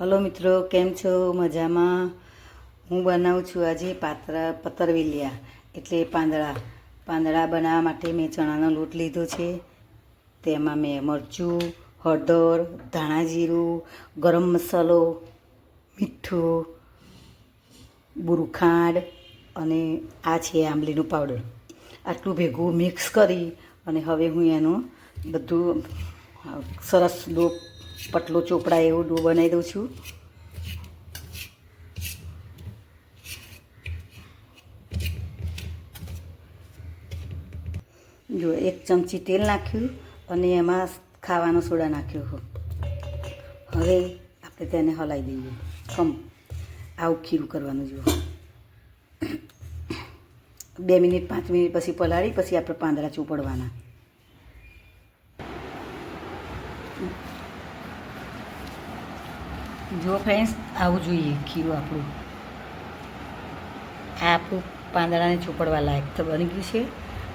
Hello મિત્રો, કેમ છો? મજામાં? હું બનાવું છું આજે પતરવેલિયા એટલે પાંદડા બનાવવા માટે મેં ચણાનો લોટ લીધો છે. તેમાં મેં મરચું, હળદર, ધાણા જીરું, ગરમ મસાલો, મીઠું, બુરુખાંડ અને આ છે આંબલીનું પાવડર. આટલું ભેગું મિક્સ કરી અને હવે હું એનું બધું સરસ પતલો ચોપડા એવો ડો બનાવી દઉં છું. જો 1 ચમચી તેલ નાખ્યું અને એમાં ખાવાનો સોડા નાખ્યો. હવે આપણે તેને હલાવી દઈએ. આવું ખીરું કરવાનું. જુઓ 2 મિનિટ 5 મિનિટ પછી પલાળી પછી આપણે પાંદડા ચોપડવાના. જો ફ્રેન્ડ્સ, આવું જોઈએ ખીરું આપણું. આ આપણું પાંદડાને ચોપડવા લાયક તો બની ગયું છે.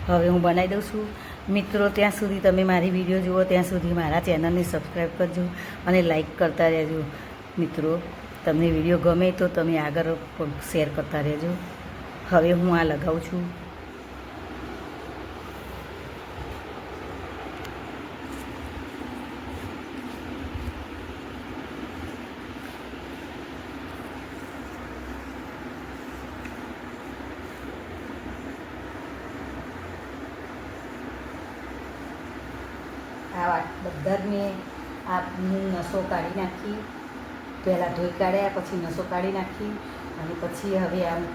હવે હું બનાવી દઉં છું. મિત્રો, ત્યાં સુધી તમે મારી વિડીયો જુઓ ત્યાં સુધી મારા ચેનલને સબસ્ક્રાઈબ કરજો અને લાઈક કરતા રહેજો. મિત્રો, તમને વિડીયો ગમે તો તમે આગળ પણ શેર કરતા રહેજો. હવે હું આ લગાવું છું. આ બધા જ મેં આ નસો કાઢી નાખી. પહેલાં ધોઈ કાઢ્યા, પછી નસો કાઢી નાખી અને પછી હવે આમ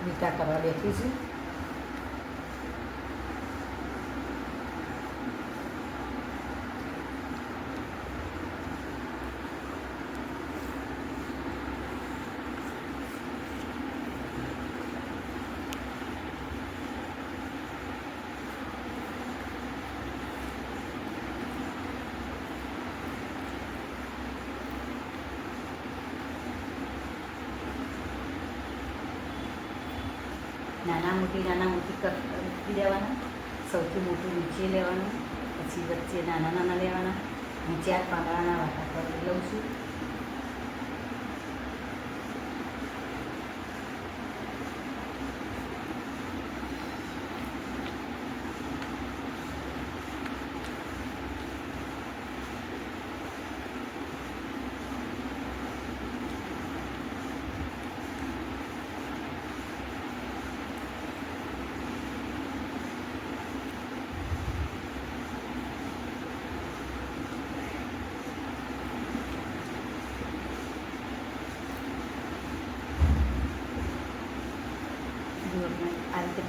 વીટા કરવા બેઠી છું. નાના મોટી મૂકી દેવાના. સૌથી મોટું નીચે લેવાનું, પછી વચ્ચે નાના લેવાના. હું 4 પાંદડાના વાટા કરી લઉં છું. આ રીતે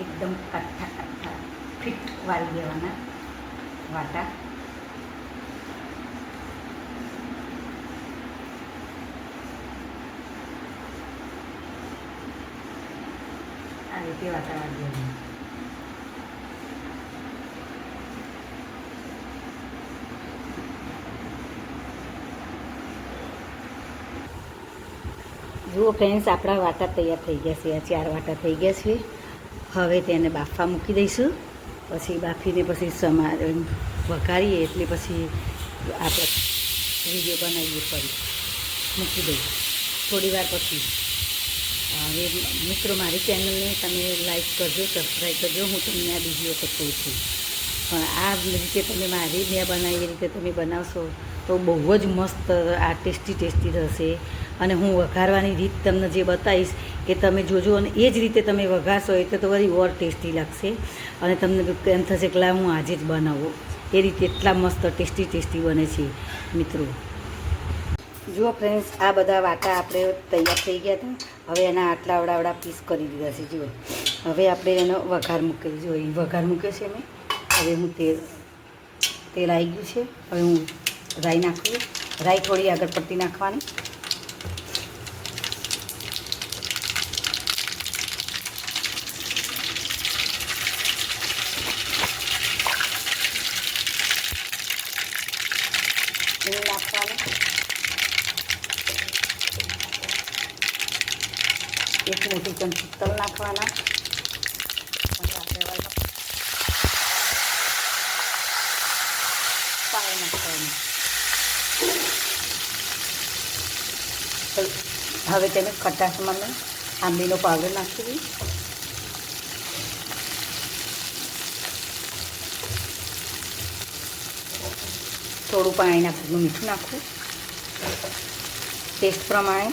એકદમ કાઠા ફિટ વાળી દેવાના વાટા. આ રીતે વાટા વાળી દેવાના. જુઓ ફ્રેન્ડ્સ, આપણા વાટા તૈયાર થઈ ગયા છે. આ 4 વાટા થઈ ગયા છે. હવે તેને બાફવા મૂકી દઈશું. પછી બાફીને પછી વઘારીએ એટલે પછી આપણે વિડીયો બનાવીએ ફરી મૂકી દઈએ થોડી વાર પછી. હવે મિત્રો, મારી ચેનલને તમે લાઈક કરજો, સબસ્ક્રાઈબ કરજો. હું તમને આ બીજી વખત કહું છું. પણ આ રીતે તમે મેં બનાવી એ રીતે તમે બનાવશો તો બહુ જ મસ્ત આ ટેસ્ટી થશે. અને હું વઘારવાની રીત તમને જે બતાવીશ એ તમે જોજો અને એ જ રીતે તમે વઘારશો એટલે તો વળી ઓર ટેસ્ટી લાગશે. અને તમને એમ થશે કે હું આજે જ બનાવું. એ રીતે એટલા મસ્ત ટેસ્ટી બને છે મિત્રો. જુઓ ફ્રેન્ડ્સ, આ બધા વાટા આપણે તૈયાર થઈ ગયા હતા. હવે એના આટલા પીસ કરી દીધા છે. જુઓ, હવે આપણે એનો વઘાર મૂકી દીધો. એ વઘાર મૂક્યો છે મેં. હવે હું તેલ આવી ગયું છે. હવે હું રાઈ નાખું. રાઈ થોડી આગળ પડતી નાખવાની. નાખવાનું 1 મોટી ચમચી તલ નાખવાના. પાણી નાખવાનું. હવે તેને ખટાશમાં મેં આંબલીનો પાવડર નાખી દઈ. થોડું પાણી નાખવું, મીઠું નાખવું ટેસ્ટ પ્રમાણે.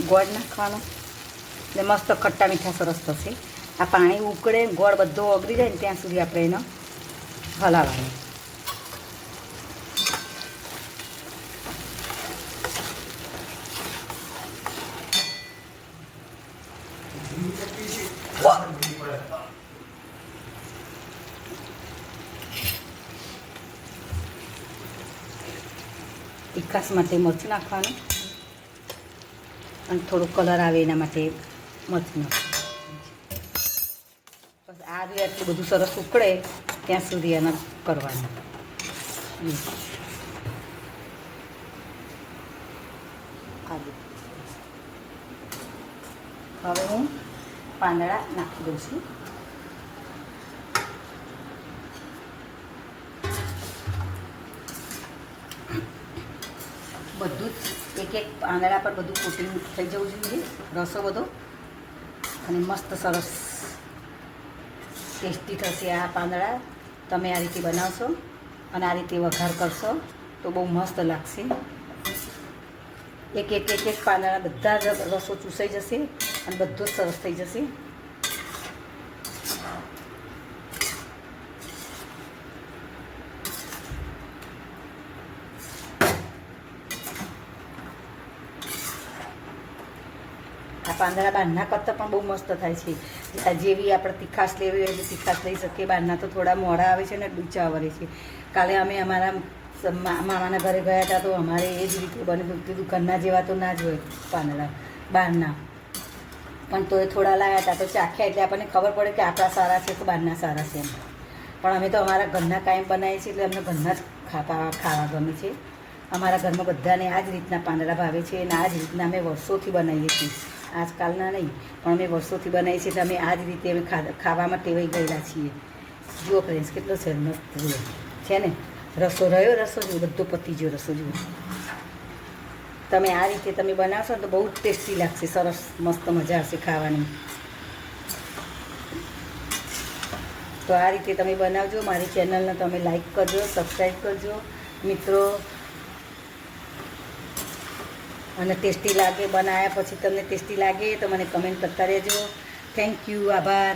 ગોળ નાખવાનો એટલે મસ્ત ખટ્ટા મીઠા સરસ થશે. આ પાણી ઉકળે, ગોળ બધો ઓગળી જાય ને ત્યાં સુધી આપણે એને હલાવવાનું. તીખાસ માટે મરચું નાખવાનું અને થોડું કલર આવે એના માટે મરચું નાખવાનું. બસ આ રીતે એટલું બધું સરસ ઉકળે ત્યાં સુધી એને કરવાનું. હવે હું પાંદડા નાખી દઉં છું. બધું જ એક એક પાંદડા પર બધું કોટિંગ થઈ જવું જોઈએ, રસો બધો. અને મસ્ત સરસ ટેસ્ટી થશે આ પાંદડા. તમે આ રીતે બનાવશો અને આ રીતે વઘાર કરશો તો બહુ મસ્ત લાગશે. એક એક એક એક પાંદડા બધા જ રસો ચૂસાઈ જશે અને બધું જ સરસ થઈ જશે. આ પાંદડા બહારના કરતાં પણ બહુ મસ્ત થાય છે. જેવી આપણે તીખાશ લેવી હોય તો તીખાશ લઈ શકીએ. બહારના તો થોડા મોડા આવે છે ને ડૂચા વરે છે. કાલે અમે અમારા મામાના ઘરે ગયા હતા તો અમારે એ જ રીતે બને. દુકાનના જેવા તો ના જ હોય પાંદડા બહારના, પણ તોય થોડા લાવ્યા હતા તો ચાખ્યા એટલે આપણને ખબર પડે કે આપણા સારા છે તો બહારના સારા છે એમ. પણ અમે તો અમારા ઘરના કાયમ બનાવીએ છીએ એટલે અમને ઘરના જ ખાવા ગમે છે. અમારા ઘરમાં બધાને આ જ રીતના પાંદડા ભાવે છે અને આ જ રીતના અમે વર્ષોથી બનાવીએ છીએ. આજકાલના નહીં પણ અમે વર્ષોથી બનાવીએ છીએ એટલે અમે આ જ રીતે અમે ખાવામાં ટેવાઈ ગયેલા છીએ. જુઓ ફ્રેન્ડ્સ કેટલો છે મસ્ત જુઓ છે ને. રસો રહ્યો, રસો જુઓ બધો પતી ગયો રસો જુઓ. તમે આ રીતે તમે બનાવશો ને તો બહુ જ ટેસ્ટી લાગશે, સરસ મસ્ત મજા આવશે ખાવાની. તો આ રીતે તમે બનાવજો. મારી ચેનલને તમે લાઈક કરજો, સબસ્ક્રાઈબ કરજો મિત્રો. અને ટેસ્ટી લાગે બનાવ્યા પછી તમને ટેસ્ટી લાગે તો મને કમેન્ટ કરતા રહેજો. થેન્ક યુ, આભાર.